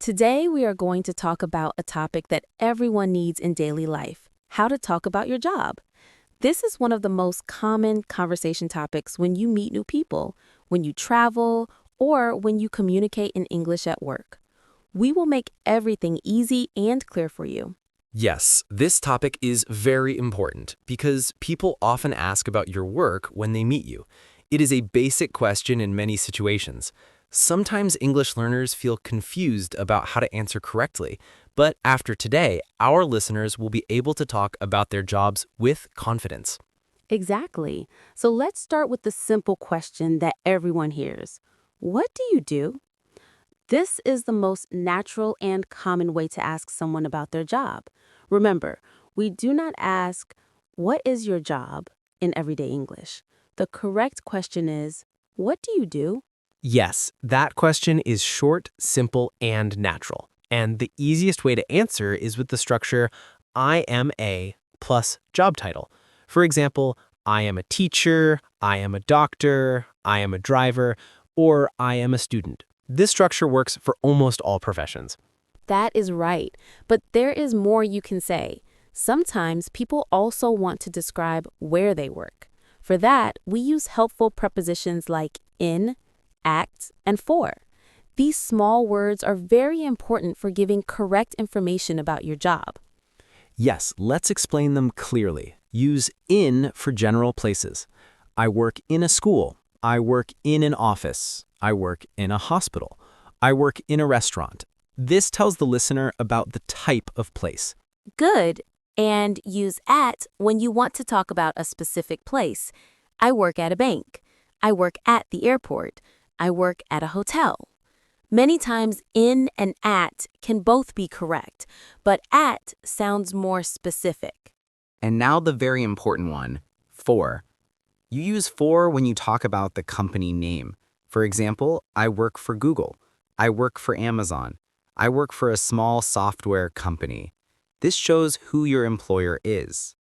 Today, we are going to talk about a topic that everyone needs in daily life: how to talk about your job. This is one of the most common conversation topics when you meet new people, when you travel, or when you communicate in English at work. We will make everything easy and clear for you. Yes, this topic is very important because people often ask about your work when they meet you. It is a basic question in many situations. Sometimes English learners feel confused about how to answer correctly, but after today, our listeners will be able to talk about their jobs with confidence. Exactly. So let's start with the simple question that everyone hears. What do you do? This is the most natural and common way to ask someone about their job. Remember, we do not ask, "What is your job?" in everyday English. The correct question is, "What do you do?" Yes, that question is short, simple, and natural. And the easiest way to answer is with the structure I am a plus job title. For example, I am a teacher, I am a doctor, I am a driver, or I am a student. This structure works for almost all professions. That is right. But there is more you can say. Sometimes people also want to describe where they work. For that, we use helpful prepositions like in, at, and for. These small words are very important for giving correct information about your job. Yes, let's explain them clearly. Use in for general places. I work in a school. I work in an office. I work in a hospital. I work in a restaurant. This tells the listener about the type of place. Good. And use at when you want to talk about a specific place. I work at a bank. I work at the airport. I work at a hotel. Many times in and at can both be correct, but at sounds more specific. And now the very important one, for. You use for when you talk about the company name. For example, I work for Google. I work for Amazon. I work for a small software company. This shows who your employer is.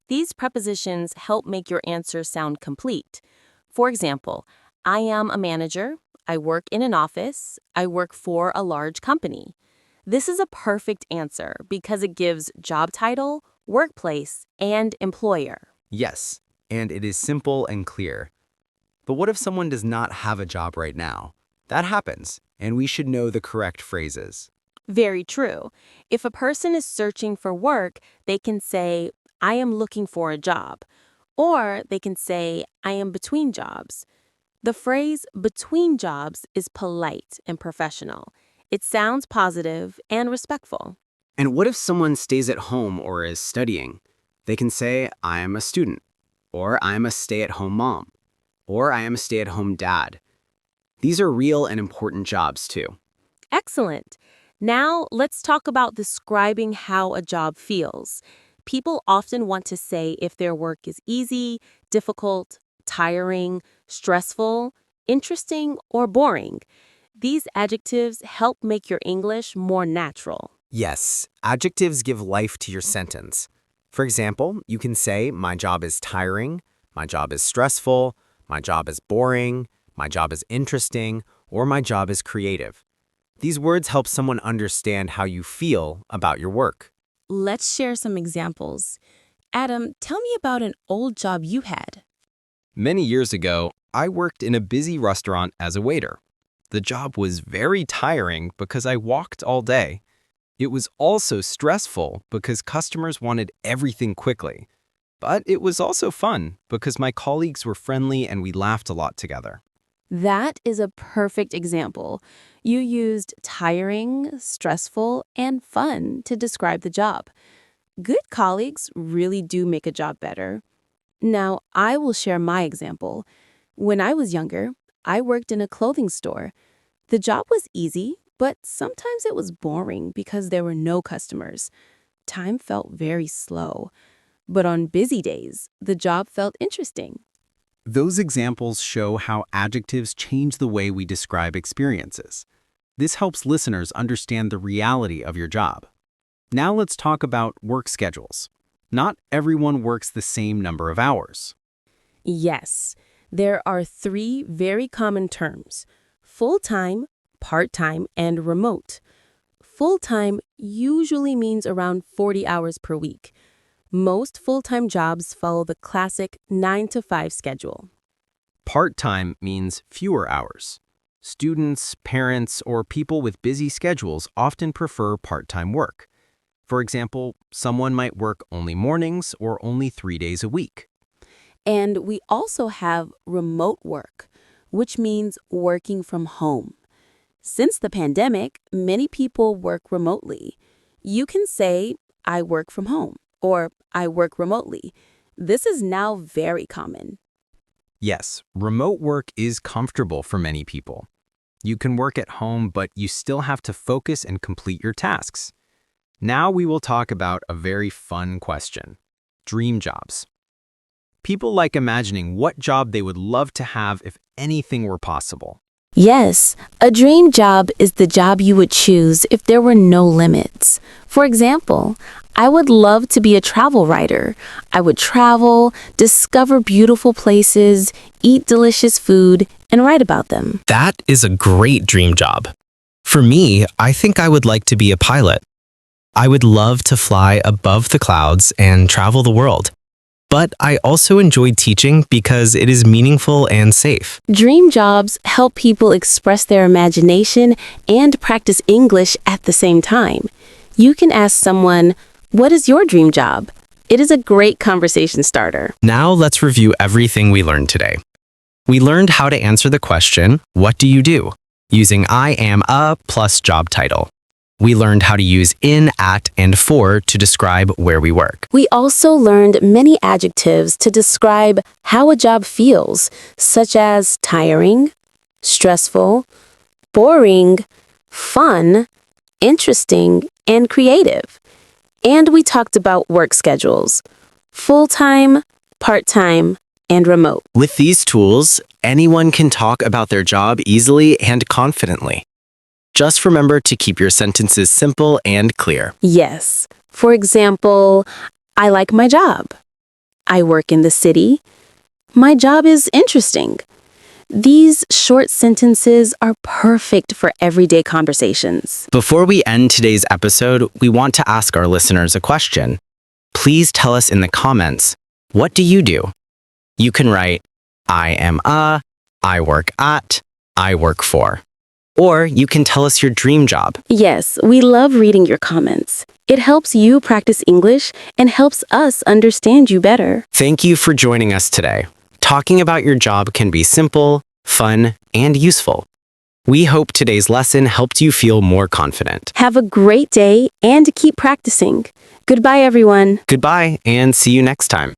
These prepositions help make your answer sound complete. For example, I am a manager, I work in an office, I work for a large company. This is a perfect answer because it gives job title, workplace, and employer. Yes, and it is simple and clear. But what if someone does not have a job right now? That happens, and we should know the correct phrases. Very true. If a person is searching for work, they can say, I am looking for a job. Or they can say, I am between jobs. The phrase between jobs is polite and professional. It sounds positive and respectful. And what if someone stays at home or is studying? They can say, I am a student, or I am a stay-at-home mom, or I am a stay-at-home dad. These are real and important jobs too. Excellent. Now let's talk about describing how a job feels. People often want to say if their work is easy, difficult, tiring, stressful, interesting, or boring. These adjectives help make your English more natural. Yes, adjectives give life to your sentence. For example, you can say, my job is tiring, my job is stressful, my job is boring, my job is interesting, or my job is creative. These words help someone understand how you feel about your work. Let's share some examples. Adam, tell me about an old job you had. Many years ago, I worked in a busy restaurant as a waiter. The job was very tiring because I walked all day. It was also stressful because customers wanted everything quickly. But it was also fun because my colleagues were friendly and we laughed a lot together. That is a perfect example. You used tiring, stressful, and fun to describe the job. Good colleagues really do make a job better. Now, I will share my example. When I was younger, I worked in a clothing store. The job was easy, but sometimes it was boring because there were no customers. Time felt very slow. But on busy days, the job felt interesting. Those examples show how adjectives change the way we describe experiences. This helps listeners understand the reality of your job. Now let's talk about work schedules. Not everyone works the same number of hours. Yes, there are three very common terms: full-time, part-time, and remote. Full-time usually means around 40 hours per week. Most full-time jobs follow the classic 9 to 5 schedule. Part-time means fewer hours. Students, parents, or people with busy schedules often prefer part-time work. For example, someone might work only mornings or only 3 days a week. And we also have remote work, which means working from home. Since the pandemic, many people work remotely. You can say, I work from home, or I work remotely. This is now very common. Yes, remote work is comfortable for many people. You can work at home, but you still have to focus and complete your tasks. Now we will talk about a very fun question: dream jobs. People like imagining what job they would love to have if anything were possible. Yes, a dream job is the job you would choose if there were no limits. For example, I would love to be a travel writer. I would travel, discover beautiful places, eat delicious food, and write about them. That is a great dream job. For me, I think I would like to be a pilot. I would love to fly above the clouds and travel the world. But I also enjoy teaching because it is meaningful and safe. Dream jobs help people express their imagination and practice English at the same time. You can ask someone, "What is your dream job?" It is a great conversation starter. Now let's review everything we learned today. We learned how to answer the question, what do you do? Using I am a plus job title. We learned how to use in, at, and for to describe where we work. We also learned many adjectives to describe how a job feels, such as tiring, stressful, boring, fun, interesting, and creative. And we talked about work schedules: full-time, part-time, and remote. With these tools, anyone can talk about their job easily and confidently. Just remember to keep your sentences simple and clear. Yes. For example, I like my job. I work in the city. My job is interesting. These short sentences are perfect for everyday conversations. Before we end today's episode, we want to ask our listeners a question. Please tell us in the comments, what do you do? You can write, I am a, I work at, I work for. Or you can tell us your dream job. Yes, we love reading your comments. It helps you practice English and helps us understand you better. Thank you for joining us today. Talking about your job can be simple, fun, and useful. We hope today's lesson helped you feel more confident. Have a great day and keep practicing. Goodbye, everyone. Goodbye, and see you next time.